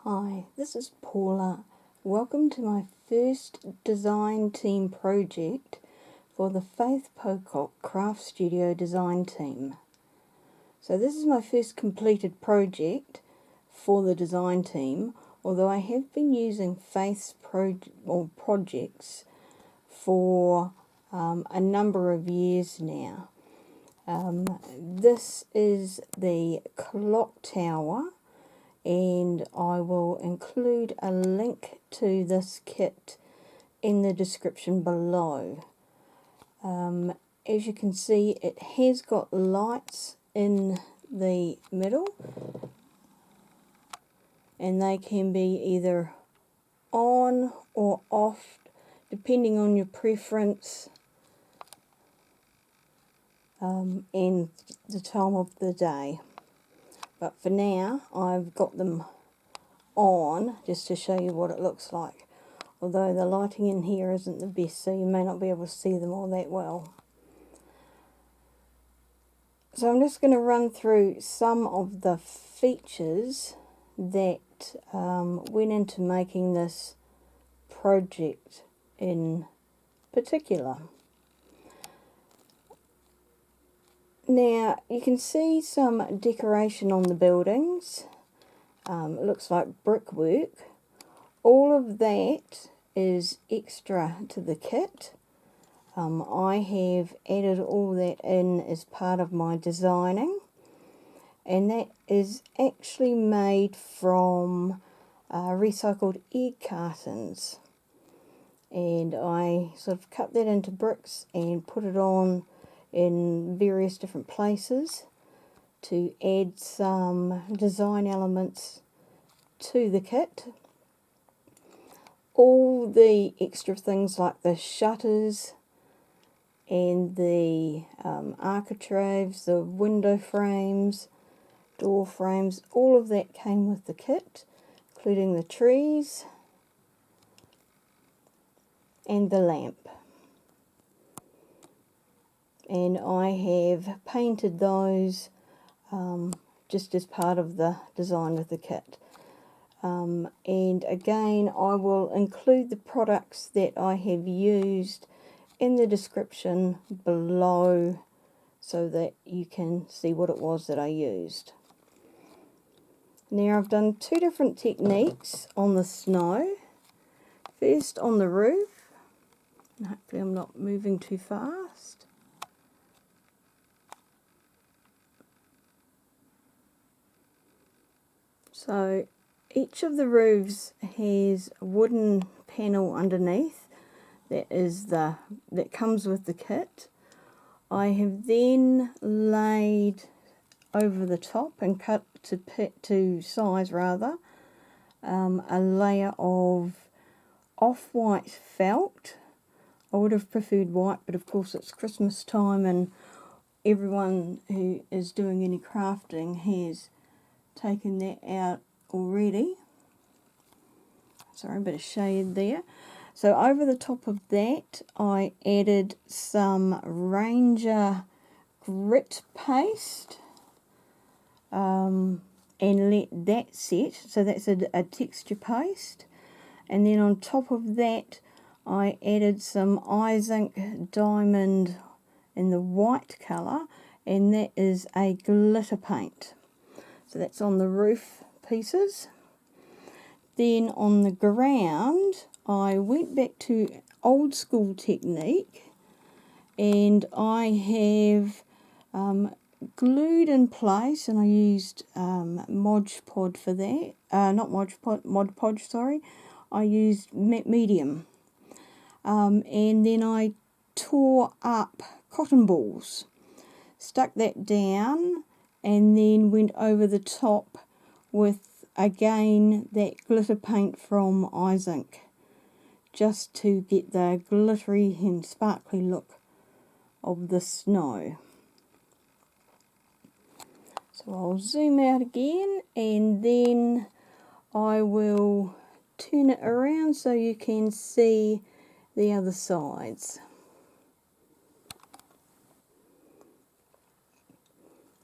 Hi, this is Paula. Welcome to my first design team project for the Faith Pocock Craft Studio design team. So this is my first completed project for the design team, although I have been using Faith's projects for a number of years now. This is the clock tower, and I will include a link to this kit in the description below. As you can see, it has got lights in the middle, and they can be either on or off depending on your preference and the time of the day. But for now, I've got them on just to show you what it looks like. Although the lighting in here isn't the best, so you may not be able to see them all that well. So I'm just going to run through some of the features that went into making this project in particular. Now, you can see some decoration on the buildings. It looks like brickwork. All of that is extra to the kit. I have added all that in as part of my designing, and that is actually made from recycled egg cartons. And I sort of cut that into bricks and put it on in various different places to add some design elements to the kit. All the extra things like the shutters and the architraves, the window frames, door frames, all of that came with the kit, including the trees and the lamp. And I have painted those just as part of the design of the kit. And again, I will include the products that I have used in the description below so that you can see what it was that I used. Now, I've done two different techniques on the snow. First on the roof, and hopefully I'm not moving too fast. So each of the roofs has a wooden panel underneath that comes with the kit. I have then laid over the top and cut to size rather a layer of off-white felt. I would have preferred white, but of course it's Christmas time and everyone who is doing any crafting has taken that out already. Sorry, a bit of shade there. So over the top of that, I added some Ranger grit paste and let that set. So that's a texture paste. And then on top of that, I added some Izink diamond in the white colour, and that is a glitter paint. So that's on the roof pieces. Then on the ground, I went back to old school technique, and I have glued in place, and I used Mod Podge for that. Mod Podge, sorry. I used medium. And then I tore up cotton balls, stuck that down, and then went over the top with, again, that glitter paint from Izink, just to get the glittery and sparkly look of the snow. So I'll zoom out again, and then I will turn it around so you can see the other sides.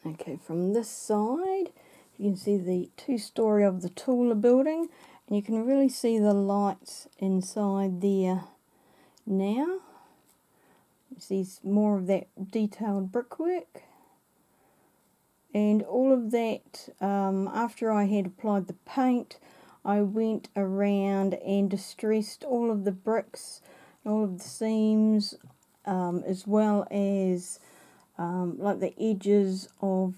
Okay, from this side, you you can see the two-story of the taller building, and you can really see the lights inside there now. You see more of that detailed brickwork. And all of that, after I had applied the paint, I went around and distressed all of the bricks, all of the seams, as well as like the edges of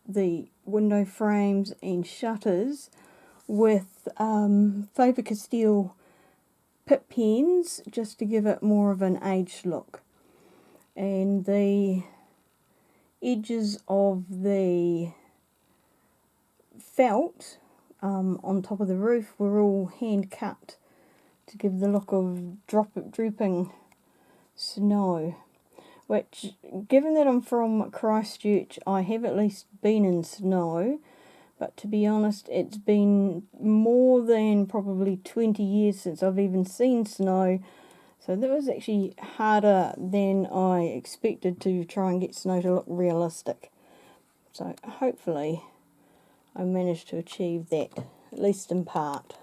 the window frames and shutters with Faber Castell pip pens, just to give it more of an aged look. And the edges of the felt on top of the roof were all hand cut to give the look of drooping snow, which, given that I'm from Christchurch, I have at least been in snow, but to be honest, it's been more than probably 20 years since I've even seen snow, so that was actually harder than I expected to try and get snow to look realistic. So hopefully I managed to achieve that, at least in part.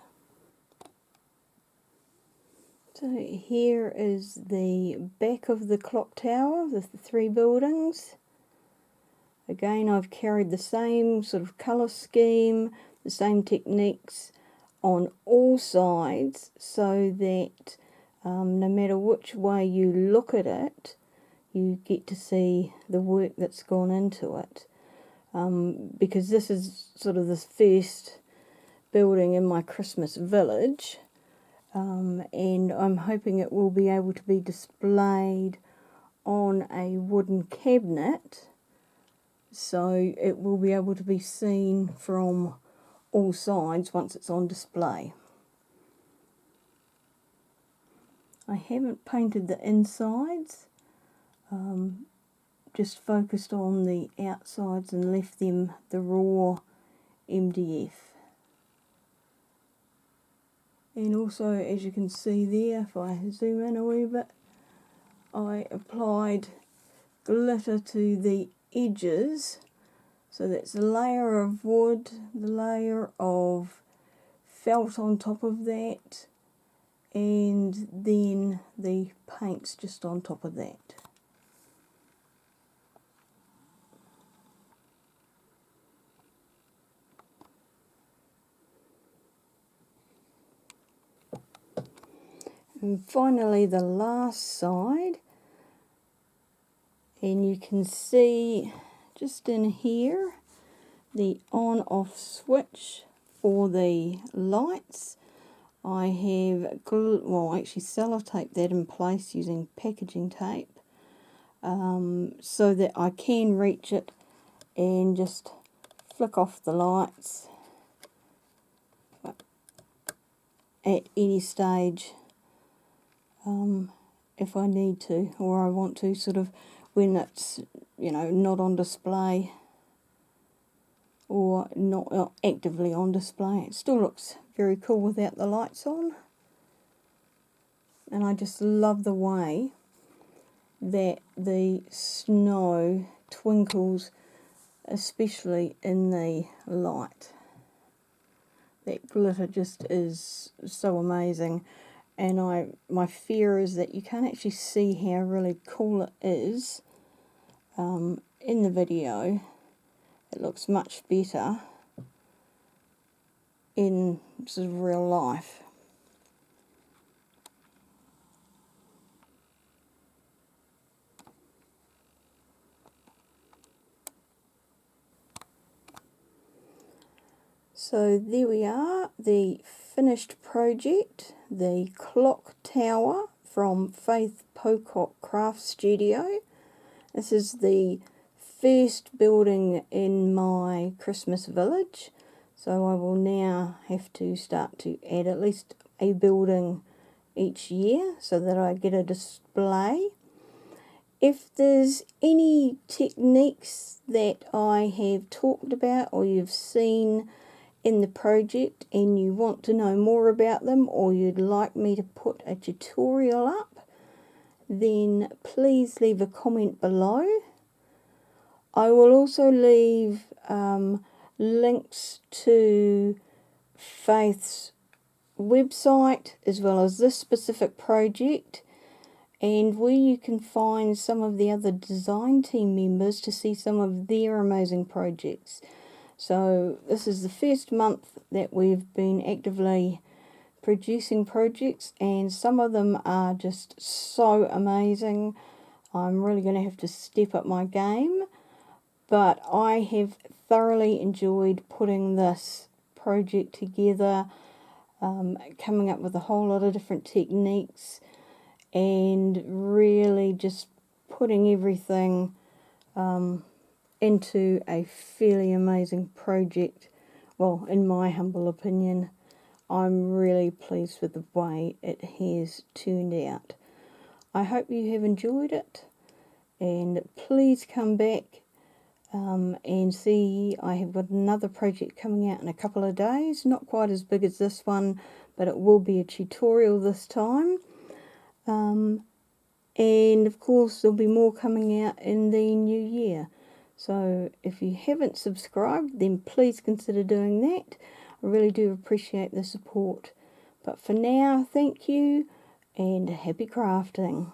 So here is the back of the clock tower with the three buildings. Again, I've carried the same sort of colour scheme, the same techniques on all sides, so that no matter which way you look at it, you get to see the work that's gone into it. Because this is sort of the first building in my Christmas village, and I'm hoping it will be able to be displayed on a wooden cabinet, so it will be able to be seen from all sides once it's on display. I haven't painted the insides, just focused on the outsides and left them the raw MDF. And also, as you can see there, if I zoom in a wee bit, I applied glitter to the edges. So that's a layer of wood, the layer of felt on top of that, and then the paints just on top of that. And finally the last side, and you can see just in here the on-off switch for the lights. I have actually sellotaped that in place using packaging tape, so that I can reach it and just flick off the lights at any stage, if I need to, or I want to, sort of when it's, you know, not on display or not actively on display. It still looks very cool without the lights on, and I just love the way that the snow twinkles, especially in the light. That glitter just is so amazing, and my fear is that you can't actually see how really cool it is in the video. It looks much better in sort of real life. So there we are, the finished project, the clock tower from Faith Pocock Craft Studio. This is the first building in my Christmas village, so I will now have to start to add at least a building each year so that I get a display. If there's any techniques that I have talked about or you've seen in the project and you want to know more about them, or you'd like me to put a tutorial up, then please leave a comment below. I will also leave links to Faith's website as well as this specific project, and where you can find some of the other design team members to see some of their amazing projects. So this is the first month that we've been actively producing projects, and some of them are just so amazing. I'm really going to have to step up my game, but I have thoroughly enjoyed putting this project together, coming up with a whole lot of different techniques, and really just putting everything into a fairly amazing project. Well, in my humble opinion, I'm really pleased with the way it has turned out. I hope you have enjoyed it, and please come back and see. I have got another project coming out in a couple of days, not quite as big as this one, but it will be a tutorial this time. And of course there'll be more coming out in the new year. So if you haven't subscribed, then please consider doing that. I really do appreciate the support. But for now, thank you and happy crafting.